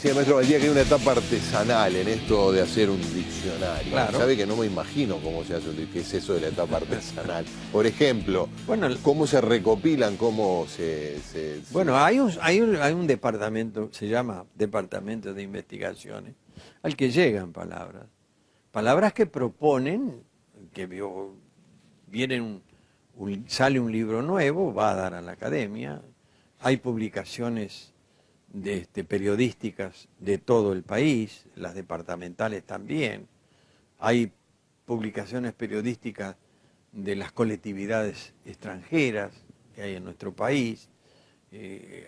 decía el maestro Valdía que hay una etapa artesanal en esto de hacer un diccionario. Claro. Sabe que no me imagino cómo se hace qué es eso de la etapa artesanal. Por ejemplo, Bueno, cómo se recopilan, cómo bueno, hay un departamento, se llama Departamento de Investigaciones, al que llegan palabras. Palabras que proponen, sale un libro nuevo, va a dar a la academia, hay publicaciones periodísticas de todo el país, las departamentales también, hay publicaciones periodísticas de las colectividades extranjeras que hay en nuestro país,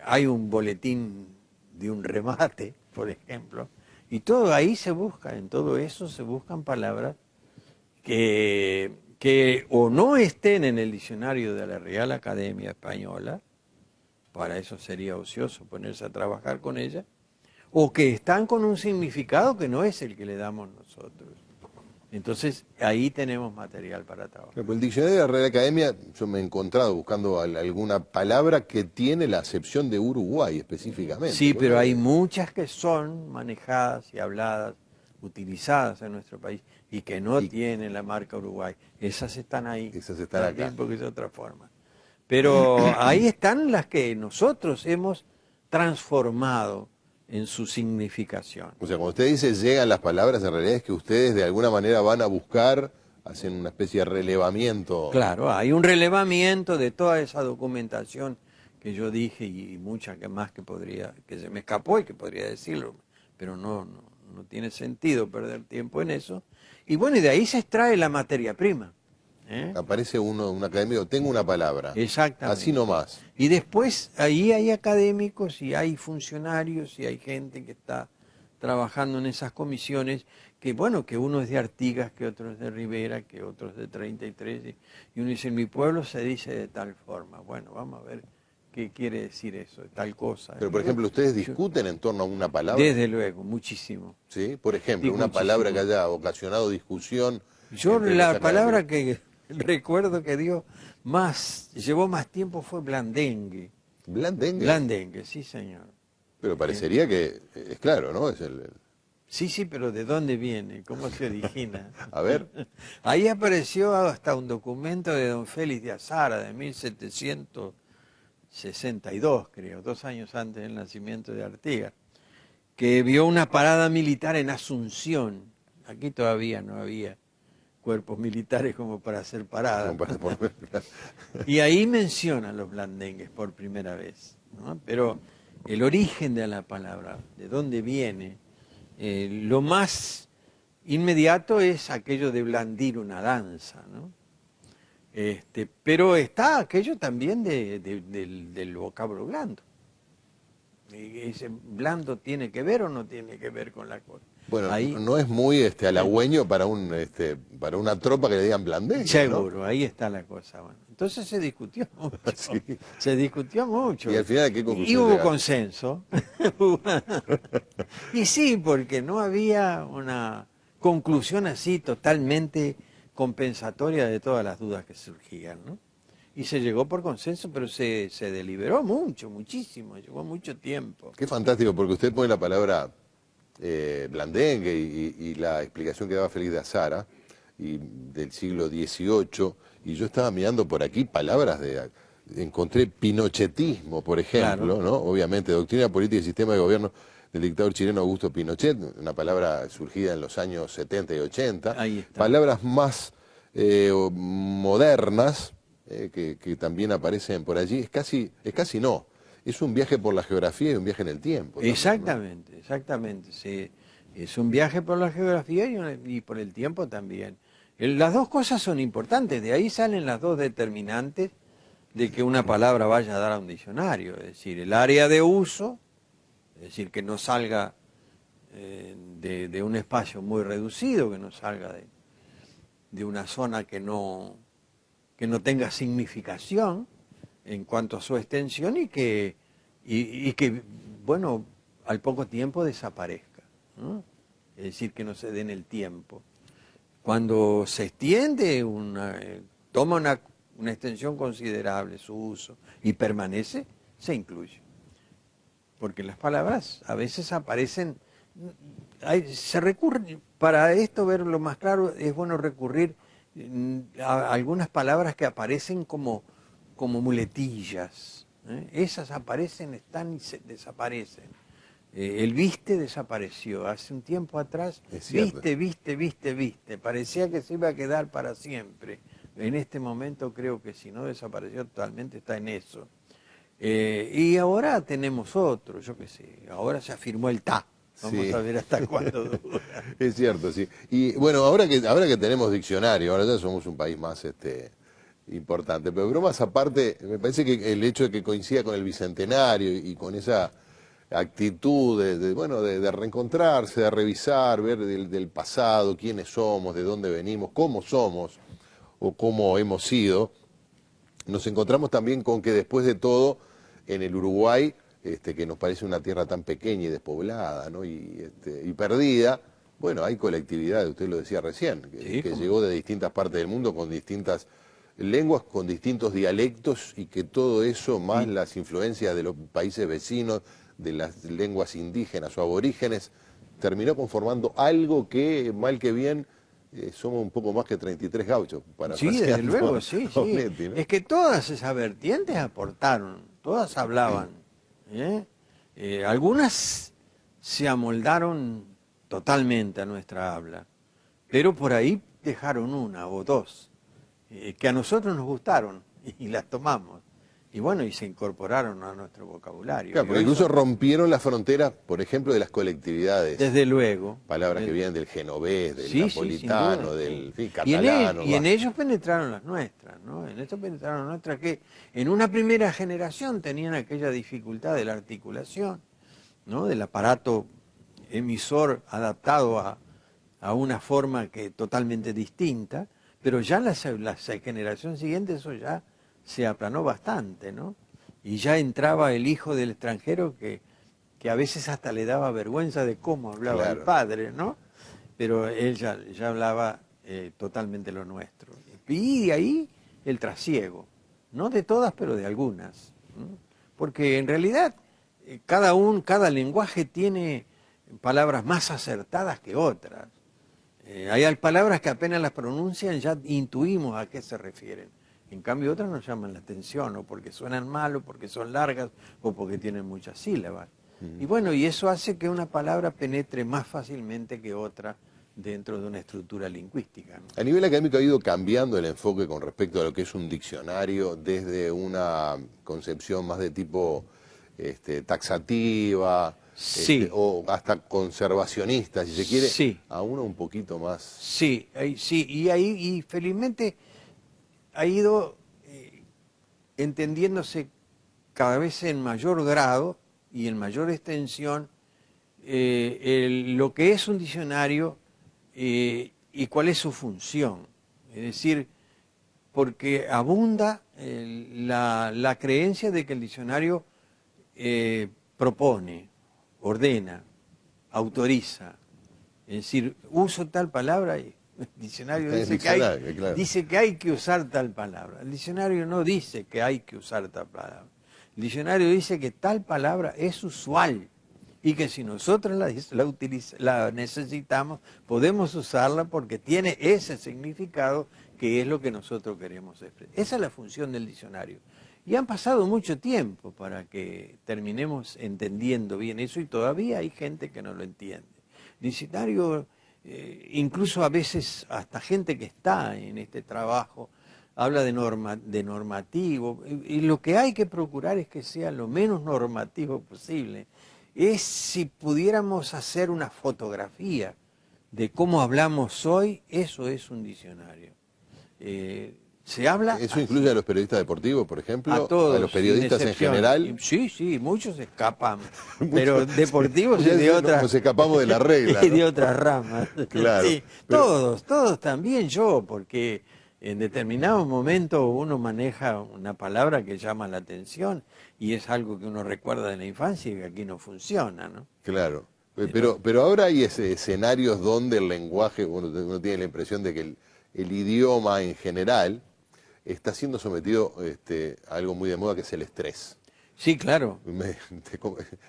hay un boletín de un remate, por ejemplo, y todo ahí se busca, en todo eso se buscan palabras que o no estén en el diccionario de la Real Academia Española, para eso sería ocioso ponerse a trabajar con ella, o que están con un significado que no es el que le damos nosotros. Entonces, ahí tenemos material para trabajar. El diccionario de la Real Academia, yo me he encontrado buscando alguna palabra que tiene la acepción de Uruguay específicamente. Sí, pero hay muchas que son manejadas y habladas, utilizadas en nuestro país y que no tienen la marca Uruguay. Esas están ahí. Esas están acá. Porque es otra forma. Pero ahí están las que nosotros hemos transformado en su significación. O sea, cuando usted dice llegan las palabras, en realidad es que ustedes de alguna manera van a buscar, hacen una especie de relevamiento. Claro, hay un relevamiento de toda esa documentación que yo dije y mucha más que se me escapó y que podría decirlo, pero no tiene sentido perder tiempo en eso. Y bueno, y de ahí se extrae la materia prima. Aparece un académico, tengo una palabra. Exactamente. Así nomás. Y después ahí hay académicos y hay funcionarios y hay gente que está trabajando en esas comisiones, que bueno, que uno es de Artigas, que otro es de Rivera, que otro es de 33, y uno dice, en mi pueblo se dice de tal forma. Bueno, vamos a ver qué quiere decir eso, de tal cosa. Pero por ejemplo, ¿ustedes discuten en torno a una palabra? Desde luego, muchísimo. ¿Sí? Por ejemplo, Sí, una muchísimo. palabra que haya ocasionado discusión. Yo entre la los palabra académicos. que recuerdo que llevó más tiempo fue blandengue. Blandengue. Blandengue, sí señor. Pero parecería que es claro, ¿no? Sí, pero ¿de dónde viene? ¿Cómo se origina? A ver. Ahí apareció hasta un documento de don Félix de Azara de 1762, creo, 2 años antes del nacimiento de Artigas, que vio una parada militar en Asunción. Aquí todavía no había cuerpos militares como para hacer paradas. Y ahí mencionan los blandengues por primera vez, ¿no? Pero el origen de la palabra, de dónde viene, lo más inmediato es aquello de blandir una danza, ¿no? Pero está aquello también del vocablo blando. ¿Ese blando tiene que ver o no tiene que ver con la cosa? Bueno, ahí, no es muy halagüeño para una tropa que le digan blandengue, seguro, ¿no? Ahí está la cosa. Bueno, entonces se discutió mucho. Sí. Se discutió mucho. Y al final, ¿qué conclusión Y hubo llegaron? consenso. Y sí, porque no había una conclusión así totalmente compensatoria de todas las dudas que surgían, ¿no? Y se llegó por consenso, pero se deliberó muchísimo, llevó mucho tiempo. Qué fantástico, porque usted pone la palabra blandengue y la explicación que daba Félix de Azara y del siglo XVIII, y yo estaba mirando por aquí palabras encontré pinochetismo, por ejemplo, Claro. ¿no? Obviamente, doctrina política y sistema de gobierno del dictador chileno Augusto Pinochet, una palabra surgida en los años 70 y 80. Ahí está. Palabras más modernas, que también aparecen por allí, es casi no, es un viaje por la geografía y un viaje en el tiempo. También, Exactamente, ¿no? Exactamente. Sí, es un viaje por la geografía y por el tiempo también. Las dos cosas son importantes, de ahí salen las dos determinantes de que una palabra vaya a dar a un diccionario, es decir, el área de uso, es decir, que no salga de un espacio muy reducido, que no salga de una zona que no tenga significación en cuanto a su extensión y que, bueno, al poco tiempo desaparezca, ¿no? Es decir, que no se dé en el tiempo. Cuando se extiende, toma una extensión considerable su uso y permanece, se incluye. porque las palabras a veces aparecen, se recurre, para esto verlo más claro, es bueno recurrir a algunas palabras que aparecen como muletillas. Esas aparecen, están y desaparecen. El viste desapareció. Hace un tiempo atrás, viste. Parecía que se iba a quedar para siempre. En este momento creo que si no desapareció totalmente, está en eso. Y ahora tenemos otro, yo qué sé, ahora se afirmó el ta. Vamos a ver hasta cuándo dura. Es cierto, sí. Y bueno, ahora que tenemos diccionario, ahora ya somos un país más importante, pero bromas aparte, me parece que el hecho de que coincida con el Bicentenario y con esa actitud de reencontrarse, de revisar, ver del pasado, quiénes somos, de dónde venimos, cómo somos o cómo hemos sido, nos encontramos también con que después de todo, en el Uruguay, que nos parece una tierra tan pequeña y despoblada, ¿no? y perdida, bueno, hay colectividades, usted lo decía recién, que llegó de distintas partes del mundo con distintas lenguas, con distintos dialectos, y que todo eso, más las influencias de los países vecinos, de las lenguas indígenas o aborígenes, terminó conformando algo que, mal que bien, somos un poco más que 33 gauchos. Sí, desde luego, sí. ¿No? Es que todas esas vertientes aportaron, todas hablaban. Algunas se amoldaron totalmente a nuestra habla, pero por ahí dejaron una o dos, que a nosotros nos gustaron y las tomamos. Y bueno, y se incorporaron a nuestro vocabulario. Claro, porque incluso rompieron las fronteras, por ejemplo, de las colectividades. Desde luego. Palabras que vienen del genovés, del napolitano, del catalano. Y en ellos penetraron las nuestras, ¿no? En esto penetraron las nuestras que en una primera generación tenían aquella dificultad de la articulación, ¿no? Del aparato emisor adaptado a una forma que totalmente distinta, pero ya la generación siguiente eso ya se aplanó bastante, ¿no? Y ya entraba el hijo del extranjero que a veces hasta le daba vergüenza de cómo hablaba el padre, ¿no? Pero él ya hablaba totalmente lo nuestro. Y de ahí el trasiego, no de todas, pero de algunas, ¿no? Porque en realidad cada lenguaje tiene palabras más acertadas que otras. Hay palabras que apenas las pronuncian ya intuimos a qué se refieren. En cambio otras nos llaman la atención, o porque suenan mal, o porque son largas, o porque tienen muchas sílabas. Y bueno, y eso hace que una palabra penetre más fácilmente que otra dentro de una estructura lingüística, ¿no? A nivel académico ha ido cambiando el enfoque con respecto a lo que es un diccionario, desde una concepción más de tipo taxativa, o hasta conservacionista, si se quiere, a uno un poquito más. Sí, y felizmente ha ido entendiéndose cada vez en mayor grado y en mayor extensión lo que es un diccionario y cuál es su función. Es decir, porque abunda la creencia de que el diccionario propone, ordena, autoriza. Es decir, uso tal palabra y el diccionario dice que hay que usar tal palabra. El diccionario no dice que hay que usar tal palabra. El diccionario dice que tal palabra es usual y que si nosotros la necesitamos, podemos usarla porque tiene ese significado que es lo que nosotros queremos expresar. Esa es la función del diccionario. Y han pasado mucho tiempo para que terminemos entendiendo bien eso y todavía hay gente que no lo entiende. El diccionario... incluso a veces hasta gente que está en este trabajo habla de normativo, y lo que hay que procurar es que sea lo menos normativo posible. Es si pudiéramos hacer una fotografía de cómo hablamos hoy, eso es un diccionario. Se habla ¿Eso así. incluye a los periodistas deportivos, por ejemplo? A todos, ¿A los periodistas en general? Sí, muchos escapan, pero deportivos y de otras... Nos escapamos de la regla, y de otras ramas. Claro. Sí, pero... Todos también yo, porque en determinado momento uno maneja una palabra que llama la atención y es algo que uno recuerda de la infancia y que aquí no funciona, ¿no? Claro. Pero ahora hay escenarios donde el lenguaje, uno tiene la impresión de que el idioma en general está siendo sometido a algo muy de moda, que es el estrés. Sí, claro.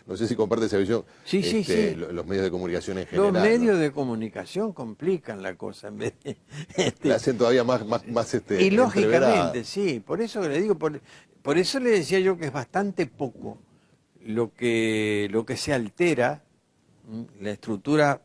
No sé si comparte esa visión. Sí, sí, sí. Los medios de comunicación en general. Los medios de comunicación complican la cosa en vez de... La hacen todavía más y entreverada. lógicamente, sí, por eso le digo, por eso le decía yo que es bastante poco lo que se altera, la estructura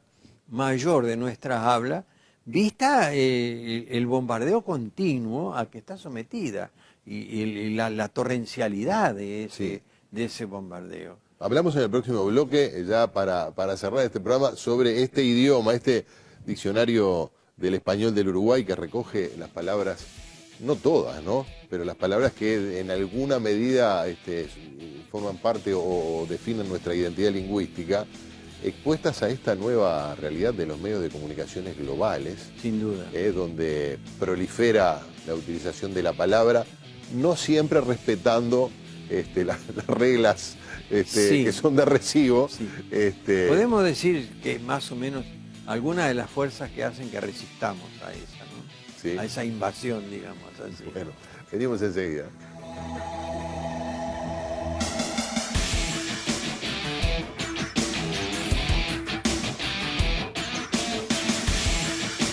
mayor de nuestras hablas, vista el bombardeo continuo a que está sometida y la torrencialidad Sí. de ese bombardeo. Hablamos en el próximo bloque, ya para cerrar este programa, sobre este idioma, este diccionario del español del Uruguay que recoge las palabras, no todas, ¿no? Pero las palabras que en alguna medida forman parte o definen nuestra identidad lingüística, expuestas a esta nueva realidad de los medios de comunicaciones globales. Sin duda. Donde prolifera la utilización de la palabra, no siempre respetando las reglas Sí. que son de recibo. Sí. Podemos decir que más o menos algunas de las fuerzas que hacen que resistamos a esa, ¿no? Sí. A esa invasión, digamos así. Bueno, venimos enseguida.